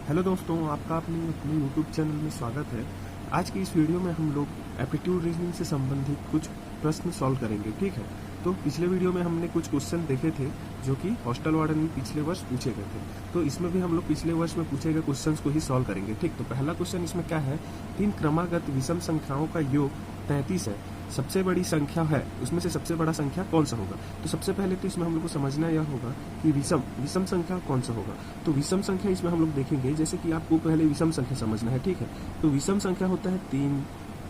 Hello दोस्तों, आपका अपने यूट्यूब चैनल में स्वागत है। आज की इस वीडियो में हम लोग एप्टीट्यूड रीजनिंग से संबंधित कुछ प्रश्न सॉल्व करेंगे। ठीक है, तो पिछले वीडियो में हमने कुछ क्वेश्चन देखे थे जो कि हॉस्टल वार्डन में पिछले वर्ष पूछे गए थे। तो इसमें भी हम लोग पिछले वर्ष में पूछे गए क्वेश्चंस को ही सॉल्व करेंगे। ठीक, तो पहला क्वेश्चन इसमें क्या है, 3 क्रमागत विषम संख्याओं का योग 33 है, सबसे बड़ी संख्या है, उसमें से सबसे बड़ा संख्या कौन सा होगा। तो सबसे पहले तो इसमें हम लोग को समझना यह होगा कि विषम संख्या कौन सा होगा। तो विषम संख्या इसमें हम लोग देखेंगे, जैसे कि आपको पहले विषम संख्या समझना है। ठीक है, तो विषम संख्या होता है 3,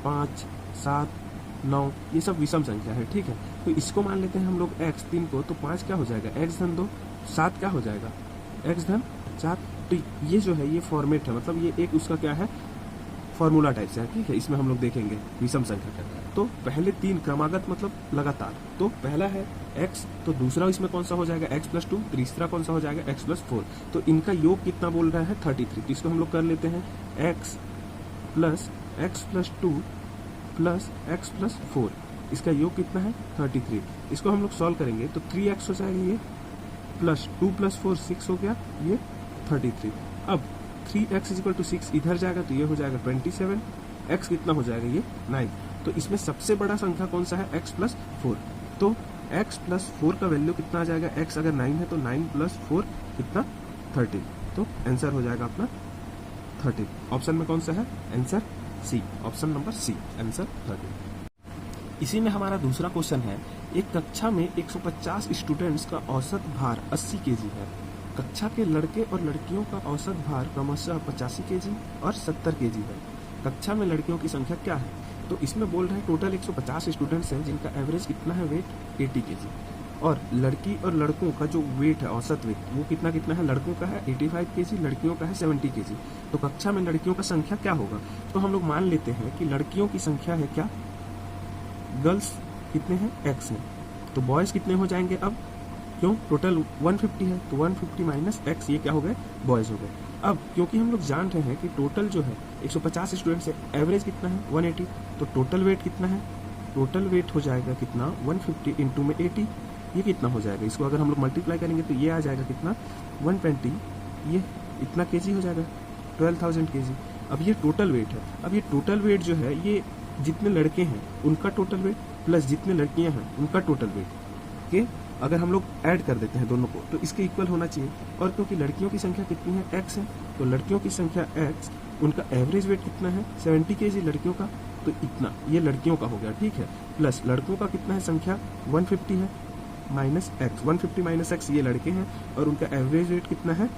5, 7, 9, ये सब विषम संख्या है। ठीक है, तो इसको मान लेते हैं हम लोग x 3 को, तो 5 क्या हो जाएगा, x धन 2, 7 क्या हो जाएगा, x धन 4। तो ये जो है ये फॉर्मेट है, मतलब ये एक उसका क्या है, फॉर्मूला टाइप से है। ठीक है, इसमें हम लोग देखेंगे विषम संख्या का। तो पहले 3 क्रमागत मतलब लगातार, तो पहला है x, तो दूसरा इसमें कौन सा हो जाएगा x+2, तीसरा कौन सा हो जाएगा x+4। तो इनका योग कितना बोल रहा है 33। तो इसको हम लोग कर लेते हैं x plus x+2 plus x+4, इसका योग कितना है 33। इसको हम लोग सॉल्व करेंगे तो 3x हो जाएगा ये, प्लस 2 + 4 6 हो गया ये 33। अब 3x = 6 इधर जाएगा तो ये हो जाएगा 27, x कितना हो जाएगा ये 9। तो इसमें सबसे बड़ा संख्या कौन सा है, x+4। तो x+4 का वैल्यू कितना आ जाएगा, x अगर 9 है तो 9 + 4 कितना 13। तो आंसर हो जाएगा अपना 13। ऑप्शन में कौन सा है आंसर, सी, ऑप्शन नंबर सी, आंसर 13। इसी में हमारा दूसरा क्वेश्चन है, एक कक्षा में 150 स्टूडेंट्स का औसत भार 80 kg है। कक्षा के लड़के और लड़कियों का औसत भार क्रमशः 85 kg और 70 kg है। कक्षा में लड़कियों की संख्या क्या है। तो इसमें बोल रहे हैं टोटल 150 स्टूडेंट्स हैं जिनका एवरेज कितना है, वेट 80 kg, और लड़की और लड़कों का जो वेट है, औसत वेट, वो कितना है, लड़कों का है 85 kg, लड़कियों का है 70 kg। तो कक्षा में लड़कियों का संख्या क्या होगा। तो हम लोग मान लेते हैं कि लड़कियों की संख्या है क्या, गर्ल्स कितने हैं, x हैं, तो बॉयज़ कितने हो जाएंगे, अब क्यों टोटल 150 है तो 150 माइनस x, ये क्या हो गए, बॉयज़ हो गए। अब क्योंकि हम लोग जान रहे हैं कि टोटल जो है 150 स्टूडेंट्स है, एवरेज कितना है 180, तो टोटल वेट कितना है, टोटल वेट हो जाएगा कितना 150 इंटू में 80, ये कितना हो जाएगा, इसको अगर हम लोग मल्टीप्लाई करेंगे तो ये आ जाएगा कितना 120, ये इतना केजी हो जाएगा 12,000 kg। अब ये टोटल वेट है। अब ये टोटल वेट जो है ये जितने लड़के हैं उनका टोटल वेट प्लस जितने लड़कियां हैं उनका टोटल वेट के अगर हम लोग ऐड कर देते हैं दोनों को तो इसके इक्वल होना चाहिए। और क्योंकि लड़कियों की संख्या कितनी है, x है, तो लड़कियों की संख्या x, उनका एवरेज वेट कितना है 70 kg लड़कियों का, तो इतना ये लड़कियों का हो गया। ठीक है, प्लस लड़कों का कितना है संख्या 150 है, माइनस x, 150 माइनस x, ये लड़के हैं और उनका एवरेज वेट कितना है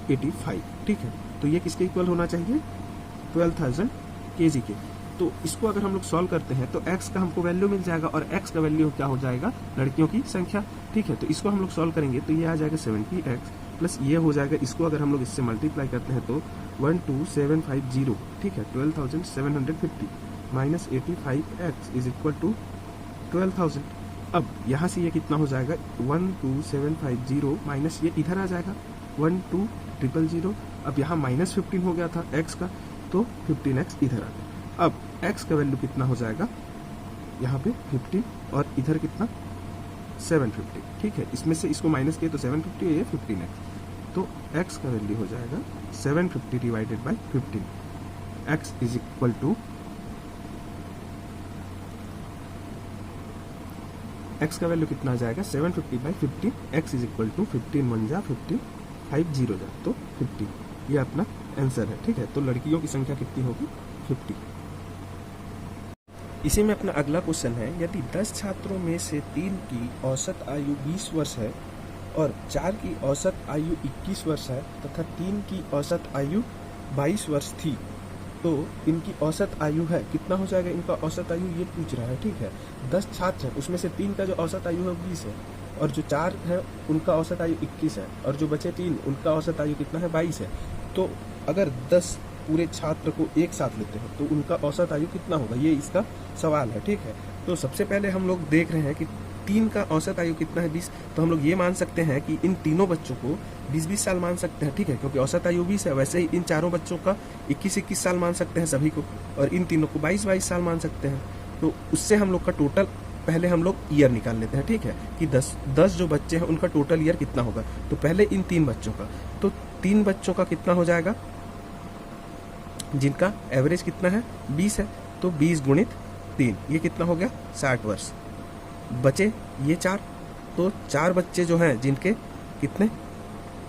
85। ठीक है, तो ये किसके इक्वल होना चाहिए 12,000 kg के। तो इसको अगर हम लोग सॉल्व करते हैं तो x का हमको वैल्यू मिल जाएगा और x का वैल्यू क्या हो जाएगा, लड़कियों की संख्या। ठीक है, तो इसको हम लोग सॉल्व करेंगे तो ये आ जाएगा 70x प्लस ये हो जाएगा, इसको अगर हम लोग इससे मल्टीप्लाई करते हैं तो 12750, ठीक है, 12,750 minus 85x is equal to 12,000। अब यहाँ से ये कितना हो जाएगा 12750 माइनस ये इधर आ जाएगा 12,000। अब यहाँ -15 हो गया था x का, तो 15x इधर आ गया। अब x का वैल्यू कितना हो जाएगा, यहाँ पे 15 और इधर कितना 750। ठीक है, इसमें से इसको माइनस किया तो 750 है, ये 15x, तो x का वैल्यू हो जाएगा 750 divided by 15, x is equal to, x का वैल्यू कितना आ जाएगा 750 by 15, x is equal to 15 1 जा 15, 5 0 जा तो 50, ये अपना आंसर है। ठीक है, तो लड़कियों की संख्या कितनी होगी 50। इसी में अपना अगला क्वेश्चन है, यदि 10 छात्रों में से 3 की औसत आयु 20 वर्ष है और 4 की औसत आयु 21 वर्ष है तथा 3 की औसत आयु 22 वर्ष थी, तो इनकी औसत आयु है कितना हो जाएगा, इनका औसत आयु ये पूछ रहा है। ठीक है, 10 छात्र हैं, उसमें से 3 का जो औसत आयु है 20 है और जो 4 है उनका औसत आयु 21 है और जो बचे 3 उनका औसत आयु कितना है 22 है। तो अगर 10 पूरे छात्र को एक साथ लेते हैं तो उनका औसत आयु कितना होगा, ये इसका सवाल है। ठीक है, तो सबसे पहले हम लोग देख रहे हैं कि 3 का औसत आयु कितना है 20, तो हम लोग ये मान सकते हैं कि इन तीनों बच्चों को 20-20 साल मान सकते हैं। ठीक है, क्योंकि औसत आयु 20 है, वैसे ही इन चारों बच्चों का 21-21 साल मान सकते हैं सभी को, और इन तीनों को 22-22 साल मान सकते हैं। तो उससे हम लोग का टोटल पहले हम लोग ईयर निकाल लेते हैं। ठीक है, कि 10 जो बच्चे हैं उनका टोटल ईयर कितना होगा। तो पहले इन 3 बच्चों का, तो 3 बच्चों का कितना हो जाएगा, जिनका एवरेज कितना है 20 है, तो 20 गुणित 3 ये कितना हो गया 60 वर्ष। बचे ये 4, तो 4 बच्चे जो हैं जिनके कितने,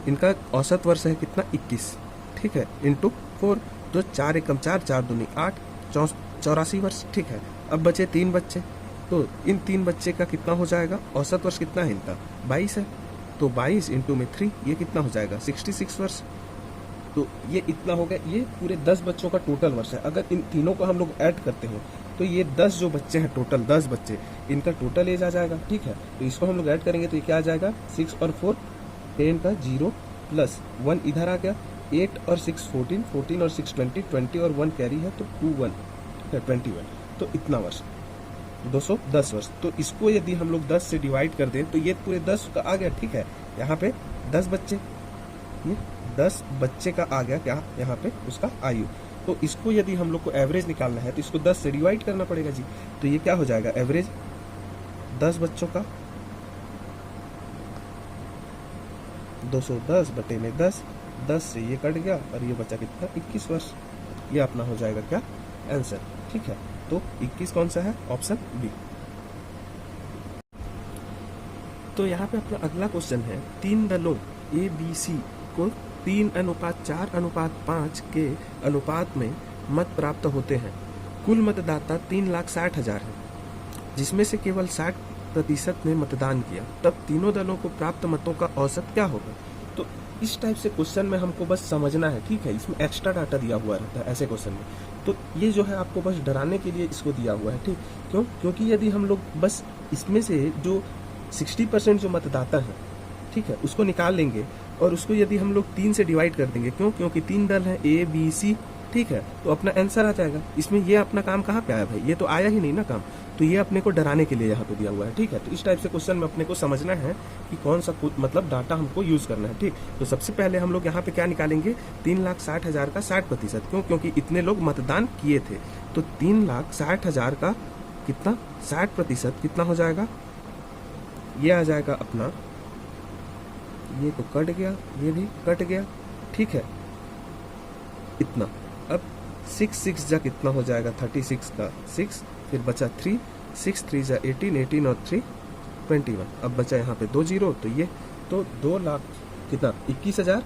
इनका औसत वर्ष है कितना 21, ठीक है, इंटू 4, तो 4 एकम 4, 4 दूनी 8, 84 वर्ष, ठीक है। अब बचे 3 बच्चे, तो इन 3 बच्चे का कितना हो जाएगा, औसत वर्ष कितना है इनका 22 है, तो 22 इंटू में 3 ये कितना हो जाएगा 66 वर्ष। तो ये इतना हो गया, ये पूरे 10 बच्चों का टोटल वर्ष है। अगर इन तीनों को हम लोग ऐड करते हैं तो ये 10 जो बच्चे हैं टोटल 10 बच्चे, इनका टोटल एज आ जाएगा, ठीक है। तो इसको हम लोग ऐड करेंगे तो ये क्या आ जाएगा 6 और 4 10 का 0 प्लस 1 इधर आ गया, 8 और 6 14, 14 और 6 20, 20 और 1 कैरी है तो 21, ठीक है 21, तो इतना वर्ष 210 वर्ष। तो इसको यदि हम लोग 10 से डिवाइड कर दें तो ये पूरे 10 का आ गया, ठीक है। यहाँ पे 10 बच्चे, ये 10 बच्चे का आ गया क्या यहाँ पे उसका आयु। तो इसको यदि हम लोग को एवरेज निकालना है तो इसको 10 से डिवाइड करना पड़ेगा जी। तो ये क्या हो जाएगा एवरेज 10 बच्चों का 210 बटे में 10, 10 से ये कट गया और ये बचा कितना 21 वर्ष। ये अपना हो जाएगा क्या आंसर, ठीक है। तो 21 कौन सा है, ऑप्शन बी। तो यहाँ पे अपना अगला क्वेश्चन है, 3 दलों ए बी सी को 3:4:5 के अनुपात में मत प्राप्त होते हैं। कुल मतदाता 3,60,000 है, जिसमें से केवल 60% ने मतदान किया, तब तीनों दलों को प्राप्त मतों का औसत क्या होगा। तो इस टाइप से क्वेश्चन में हमको बस समझना है, ठीक है। इसमें एक्स्ट्रा डाटा दिया हुआ रहता है ऐसे क्वेश्चन में, तो ये जो है आपको बस डराने के लिए इसको दिया हुआ है, ठीक। क्यों, क्योंकि यदि हम लोग बस इसमें से जो 60% जो मतदाता है, ठीक है, उसको निकाल लेंगे और उसको यदि हम लोग 3 से डिवाइड कर देंगे, क्यों, क्योंकि 3 दल हैं ए बी सी, ठीक है, तो अपना आंसर आ जाएगा। इसमें ये अपना काम कहाँ पे आया भाई, ये तो आया ही नहीं ना काम, तो ये अपने को डराने के लिए यहाँ पे दिया हुआ है, ठीक है। तो इस टाइप से क्वेश्चन में अपने को समझना है कि कौन सा मतलब डाटा हमको यूज करना है, ठीक। तो सबसे पहले हम लोग यहाँ पे क्या निकालेंगे 3,60,000 का 60%, क्यों, क्योंकि इतने लोग मतदान किए थे। तो 3,60,000 का कितना 60% कितना हो जाएगा, ये आ जाएगा अपना, ये तो कट गया, ये भी कट गया, ठीक है, इतना। अब 6 जा कितना हो जाएगा 36 का 6, फिर बचा 3, 6 3 जा 18, 18 और 3 21। अब बचा यहाँ पे 2 0, तो ये तो 2 लाख कितना 21,000,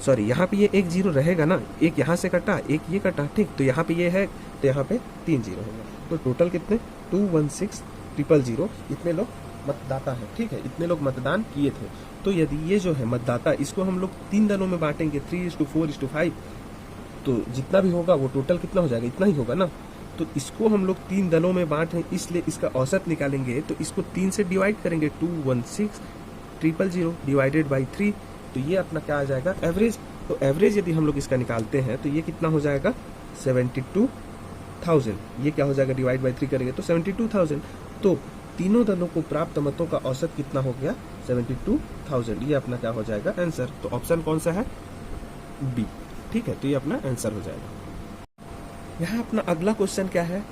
सॉरी यहाँ पे ये 1 0 रहेगा ना, एक यहाँ से कटा एक ये कटा, ठीक। तो यहाँ पे ये है तो यहाँ पे 3 0 होगा, तो टोटल कितने 216,000 इतने लोग मतदाता है, ठीक है, इतने लोग मतदान किए थे। तो यदि ये जो है मतदाता, इसको हम लोग 3 दलों में बांटेंगे 3:4:5, तो जितना भी होगा वो टोटल कितना हो जाएगा, इतना ही होगा ना। तो इसको हम लोग 3 दलों में बांट रहे हैं, इसलिए इसका औसत निकालेंगे तो इसको 3 से डिवाइड करेंगे, 216,000 डिवाइडेड बाई 3, तो ये अपना क्या आ जाएगा एवरेज। तो एवरेज यदि हम लोग इसका निकालते हैं तो ये कितना हो जाएगा 72,000, ये क्या हो जाएगा डिवाइड बाई 3 करेंगे तो 72,000। तो तीनों दलों को प्राप्त मतों का औसत कितना हो गया 72,000, ये अपना क्या हो जाएगा आंसर। तो ऑप्शन कौन सा है बी, ठीक है, तो ये अपना आंसर हो जाएगा। यहाँ अपना अगला क्वेश्चन क्या है,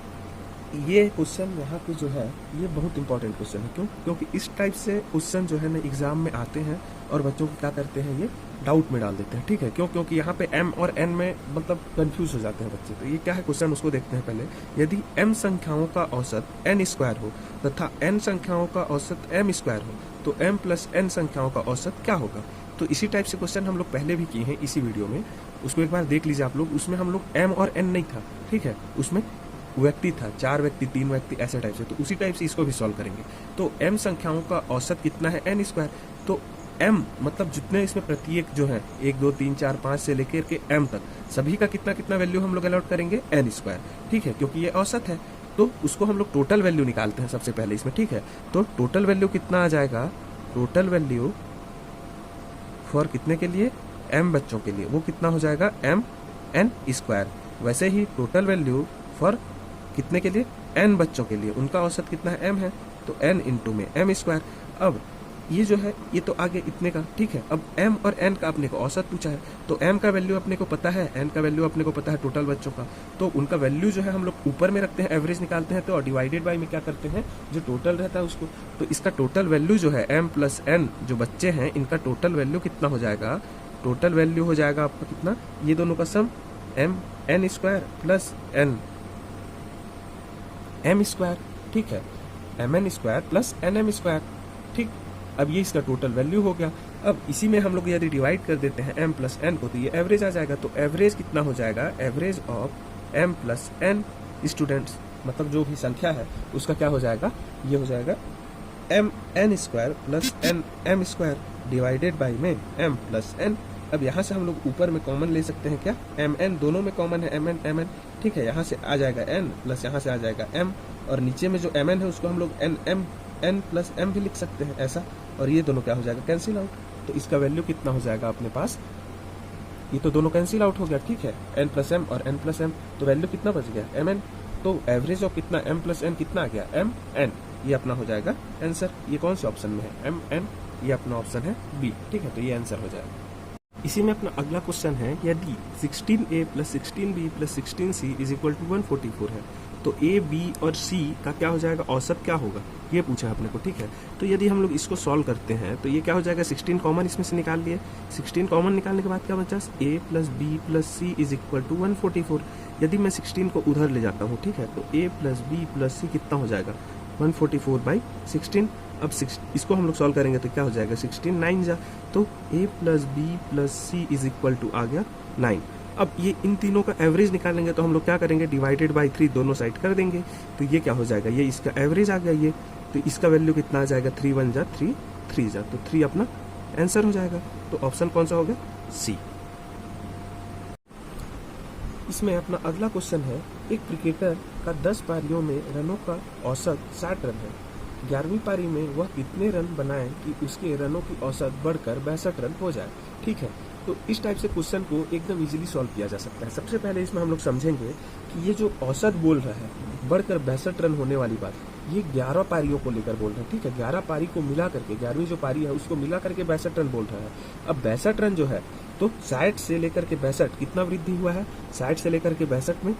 ये क्वेश्चन यहाँ पे जो है ये बहुत इंपॉर्टेंट क्वेश्चन है, क्यों, क्योंकि इस टाइप से क्वेश्चन जो है ना एग्जाम में आते हैं और बच्चों को क्या करते हैं ये डाउट में डाल देते हैं, ठीक है। क्यों, क्योंकि यहाँ पे m और n में मतलब कंफ्यूज हो जाते हैं बच्चे। तो ये क्या है क्वेश्चन, उसको देखते हैं पहले। यदि m संख्याओं का औसत n² हो तथा n संख्याओं का औसत m² हो तो m + n संख्याओं का औसत क्या होगा। तो इसी टाइप से क्वेश्चन हम लोग पहले भी किए हैं इसी वीडियो में, उसको एक बार देख लीजिए आप लोग। उसमें हम लोग m और n नहीं था, ठीक है, उसमें व्यक्ति था, 4 व्यक्ति 3 व्यक्ति ऐसे टाइप से। तो उसी टाइप से इसको भी सॉल्व करेंगे। तो m संख्याओं का औसत कितना है n², तो m मतलब जितने इसमें प्रत्येक जो है 1 2 3 4 5 से लेकर के m तक सभी का कितना कितना वैल्यू हम लोग अलॉट करेंगे n², ठीक है, क्योंकि ये औसत है। तो उसको हम लोग टोटल वैल्यू निकालते हैं सबसे पहले इसमें, ठीक है। तो टोटल वैल्यू कितना आ जाएगा, टोटल वैल्यू फॉर कितने के लिए m बच्चों के लिए वो कितना हो जाएगा mn²। वैसे ही टोटल वैल्यू फॉर कितने के लिए n बच्चों के लिए, उनका औसत कितना है m है, तो n इंटू में m²। अब ये जो है ये तो आगे इतने का, ठीक है। अब m और n का अपने को औसत पूछा है, तो m का वैल्यू अपने को पता है, n का वैल्यू अपने को पता है टोटल बच्चों का, तो उनका वैल्यू जो है हम लोग ऊपर में रखते हैं, एवरेज निकालते हैं, तो डिवाइडेड बाई में क्या करते हैं, जो टोटल रहता है उसको। तो इसका टोटल वैल्यू जो है m प्लस n, जो बच्चे हैं इनका टोटल वैल्यू कितना हो जाएगा, टोटल वैल्यू हो जाएगा आपका कितना, ये दोनों का सम m n square plus n m square, ठीक है, m n square plus n m square, ठीक। अब ये इसका टोटल वैल्यू हो गया। अब इसी में हम लोग यदि डिवाइड कर देते हैं m प्लस n को, तो ये एवरेज आ जाएगा। तो एवरेज कितना हो जाएगा, average of m plus n students, मतलब जो भी संख्या है उसका क्या हो जाएगा, ये हो जाएगा m n square plus n m square divided by में m प्लस n। अब यहाँ से हम लोग ऊपर में कॉमन ले सकते हैं क्या, m n दोनों में कॉमन है, m n m n, ठीक है। यहाँ से आ जाएगा n प्लस यहाँ से आ जाएगा m, और नीचे में जो m n है उसको हम लोग n m n plus m भी लिख सकते हैं ऐसा, और ये दोनों क्या हो जाएगा, कैंसिल आउट। तो इसका वैल्यू कितना हो जाएगा अपने पास, ये तो दोनों कैंसिल आउट हो गया, ठीक है, n प्लस m और n प्लस m, तो वैल्यू कितना बच गया, m n। तो एवरेज ऑफ कितना m प्लस n कितना आ गया, m n, ये अपना हो जाएगा आंसर। ये कौन से ऑप्शन में है, m n, ये अपना ऑप्शन है बी, ठीक है, तो ये आंसर हो जाएगा। इसी में अपना अगला क्वेश्चन है, यदि 16a plus 16b plus 16c is equal to 144 है, तो a, b और c का क्या हो जाएगा, औसत क्या होगा, ये पूछा है अपने को, ठीक है। तो यदि हम लोग इसको सॉल्व करते हैं तो ये क्या हो जाएगा, 16 कॉमन इसमें से निकाल लिए, 16 कॉमन निकालने के बाद क्या बचा, a plus b plus c is equal to 144। यदि मैं 16 को उधर ले जाता हूँ, ठीक है, तो a plus b plus c कितना हो जाएगा, 144/16। अब इसको हम लोग सॉल्व करेंगे तो क्या हो जाएगा, 16 9 जा, तो a plus b plus c is equal to आ गया 9। अब ये इन तीनों का एवरेज निकालेंगे तो हम लोग क्या करेंगे, डिवाइडेड बाई 3 दोनों साइड कर देंगे, तो ये क्या हो जाएगा, ये इसका एवरेज आ गया ये, तो इसका वैल्यू कितना आ जाएगा, 3 1 जा 3 3 जा, तो 3 अपना आंसर हो जाएगा। तो ऑप्शन कौन सा हो गया, सी। इसमें अपना अगला क्वेश्चन है, एक क्रिकेटर का 10 पारियों में रनों का औसत 60 रन है, 11वीं पारी में वह कितने रन बनाए कि उसके रनों की औसत बढ़कर 62 रन हो जाए, ठीक है। तो इस टाइप से क्वेश्चन को एकदम इजीली सॉल्व किया जा सकता है। सबसे पहले इसमें हम लोग समझेंगे कि ये जो औसत बोल रहा है बढ़कर 62 रन होने वाली बात, ये 11 पारियों को लेकर बोल रहे हैं, ठीक है। 11 पारी को मिला करके, 11वीं जो पारी है उसको मिला करके 62 रन बोल रहा है। अब 62 रन जो है, तो 60 से लेकर के 62 कितना वृद्धि हुआ है, 60 से लेकर के 62 में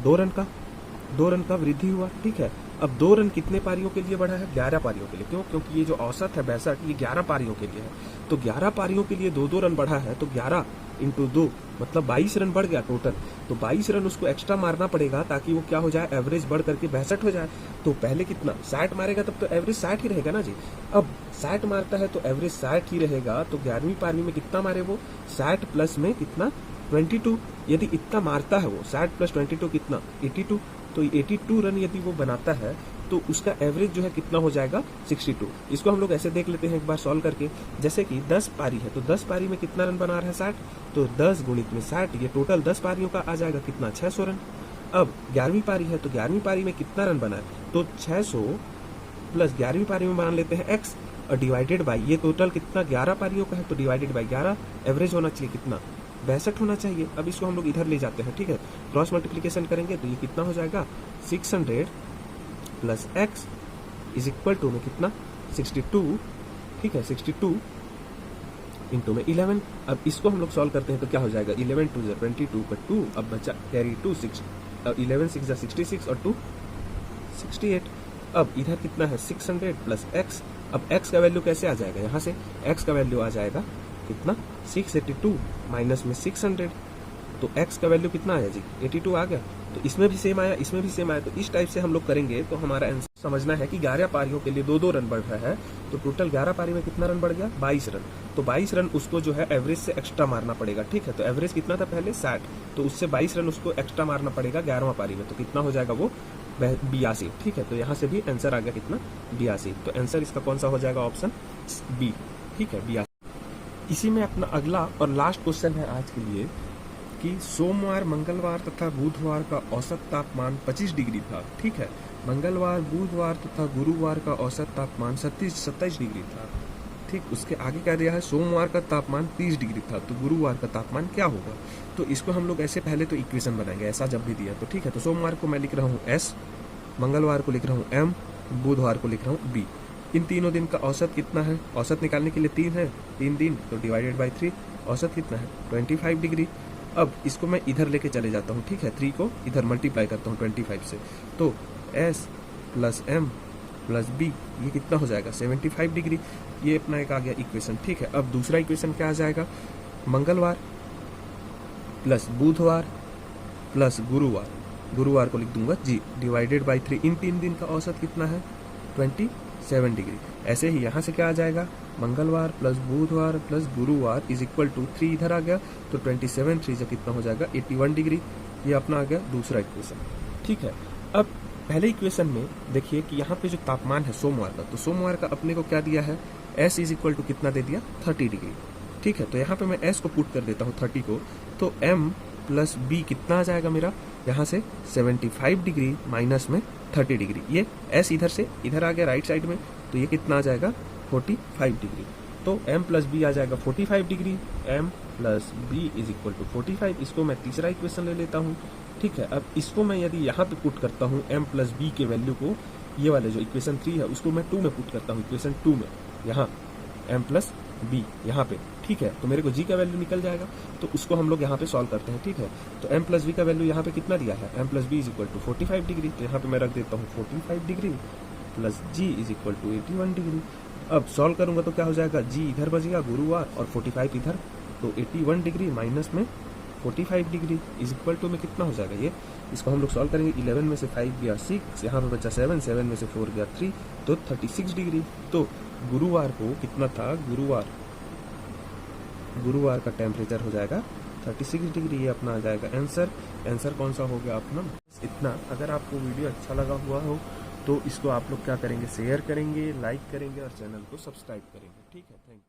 2 रन का वृद्धि हुआ, ठीक है। अब 2 रन कितने पारियों के लिए बढ़ा है, 11 पारियों के लिए, क्यों, क्योंकि ये जो औसत है 62 ये 11 पारियों के लिए है, तो 11 पारियों के लिए 2 रन बढ़ा है, तो 11 इंटू 2 मतलब 22 रन बढ़ गया टोटल। तो 22 रन उसको एक्स्ट्रा मारना पड़ेगा ताकि वो क्या हो जाए, एवरेज बढ़ करके 62 हो जाए। तो पहले कितना 60 मारेगा, तब तो एवरेज 60 ही रहेगा ना जी। अब 60 मारता है तो एवरेज 60 ही रहेगा, तो 11वीं पारी में कितना मारे वो, 60 प्लस में कितना 22। यदि इतना मारता है वो 60 प्लस 22 कितना 82, तो 82 रन यदि वो बनाता है तो उसका एवरेज जो है कितना हो जाएगा, 62। इसको हम लोग ऐसे देख लेते हैं एक बार सॉल्व करके, जैसे कि 10 पारी है तो 10 पारी में कितना रन बना रहा है 60, तो 10 गुणित में 60, ये टोटल 10 पारियों का आ जाएगा कितना, 600 रन। अब 11वीं पारी है तो 11वीं पारी में कितना रन बना है, तो 600 प्लस 11वीं पारी में मान लेते हैं x और डिवाइडेड बाई, ये टोटल कितना 11 पारियों का है, तो डिवाइडेड बाई 11, एवरेज होना चाहिए कितना 62 होना चाहिए। अब इसको हम लोग इधर ले जाते हैं, ठीक है, क्रॉस मल्टीप्लिकेशन करेंगे तो ये कितना हो जाएगा, 600 plus x is equal to में कितना 62, ठीक है, 62 इंटू में 11। अब इसको हम लोग सॉल्व करते हैं तो क्या हो जाएगा, 11 2 22 पर 2, अब बचा कैरी 2 6, 11 6 66 और 2 68। अब इधर कितना है 600 प्लस x, अब x का वैल्यू कैसे आ जाएगा, यहाँ से x का वैल्यू आ जाएगा कितना 682 माइनस में 600, तो x का वैल्यू कितना आया जी, 82 आ गया। तो इसमें भी सेम आया, इसमें भी सेम आया, तो इस टाइप से हम लोग करेंगे तो हमारा आंसर समझना है कि 11 पारियों के लिए 2 रन बढ़ रहा है, तो टोटल 11 पारी में कितना रन बढ़ गया, 22 रन। तो 22 रन उसको जो है एवरेज से एक्स्ट्रा मारना पड़ेगा, ठीक है। तो एवरेज कितना था पहले 60, तो उससे 22 रन उसको एक्स्ट्रा मारना पड़ेगा 11वां पारी में, तो कितना हो जाएगा वो 82, ठीक है। तो यहाँ से भी आंसर आ गया कितना 82, तो आंसर इसका कौन सा हो जाएगा, ऑप्शन बी, ठीक है, 82। इसी में अपना अगला और लास्ट क्वेश्चन है आज के लिए कि सोमवार, मंगलवार तथा बुधवार का औसत तापमान 25 डिग्री था, ठीक है। मंगलवार, बुधवार तथा गुरुवार का औसत तापमान 27 डिग्री था, ठीक। उसके आगे क्या दिया है, सोमवार का तापमान 30 डिग्री था, तो गुरुवार का तापमान क्या होगा। तो इसको हम लोग ऐसे पहले तो इक्वेशन बनाएंगे, ऐसा जब भी दिया तो, ठीक है। तो सोमवार को मैं लिख रहा हूँ S, मंगलवार को लिख रहा हूँ M, बुधवार को लिख रहा हूँ B। इन तीनों दिन का औसत कितना है, औसत निकालने के लिए 3 है, 3 दिन तो डिवाइडेड बाई 3, औसत कितना है 25 डिग्री। अब इसको मैं इधर लेके चले जाता हूँ, ठीक है, 3 को इधर मल्टीप्लाई करता हूँ 25 से, तो S plus M plus B ये कितना हो जाएगा 75 डिग्री। ये अपना एक आ गया इक्वेशन, ठीक है। अब दूसरा इक्वेशन क्या आ जाएगा, मंगलवार प्लस बुधवार प्लस गुरुवार, गुरुवार को लिख दूंगा G डिवाइडेड बाई 3, इन 3 दिन का औसत कितना है 27 डिग्री। ऐसे ही यहाँ से क्या आ जाएगा, मंगलवार प्लस बुधवार प्लस गुरुवार इज इक्वल टू 3 इधर आ गया, तो 27 3 से कितना हो जाएगा 81 डिग्री। ये अपना आ गया दूसरा इक्वेशन, ठीक है। अब पहले इक्वेशन में देखिए कि यहाँ पे जो तापमान है सोमवार का, तो सोमवार का अपने को क्या दिया है, S इज इक्वल टू कितना दे दिया 30 डिग्री, ठीक है। तो यहाँ पे मैं S को पुट कर देता हूँ 30 को, तो M प्लस B कितना आ जाएगा मेरा, यहाँ से 75 डिग्री माइनस में 30 डिग्री, ये S इधर से इधर आ गया राइट साइड में, तो ये कितना आ जाएगा 45 डिग्री। तो M प्लस B आ जाएगा 45 degree, M plus B is equal to 45। इसको मैं तीसरा इक्वेशन ले लेता हूँ, ठीक है। अब इसको मैं यदि यहाँ पे पुट करता हूँ M प्लस B के वैल्यू को, ये वाले जो इक्वेशन 3 है उसको मैं 2 में पुट करता हूँ, इक्वेशन 2 में, यहाँ M प्लस B यहाँ पे, ठीक है। तो मेरे को G का वैल्यू निकल जाएगा, तो उसको हम लोग यहाँ पे सॉल्व करते हैं, ठीक है। तो M प्लस B का वैल्यू यहाँ पे कितना दिया है, M plus B is equal to 45 degree, तो यहाँ पे मैं रख देता हूँ 45 degree plus G is equal to 81 degree. अब सॉल्व करूंगा तो क्या हो जाएगा, G इधर बचेगा गुरुवार और 45 इधर, तो 81 डिग्री माइनस में 45 डिग्री इज इक्वल टू में कितना हो जाएगा, ये इसको हम लोग सॉल्व करेंगे। 11 में से 5 गया 6, यहाँ पे बचा 7, 7 में से 4 गया 3, तो 36 डिग्री। तो गुरुवार को कितना था, गुरुवार का टेम्परेचर हो जाएगा 36 डिग्री, ये अपना आ जाएगा आंसर। आंसर कौन सा हो गया अपना, इतना। अगर आपको वीडियो अच्छा लगा हुआ हो तो इसको आप लोग क्या करेंगे, शेयर करेंगे, लाइक करेंगे और चैनल को सब्सक्राइब करेंगे, ठीक है। Thank you.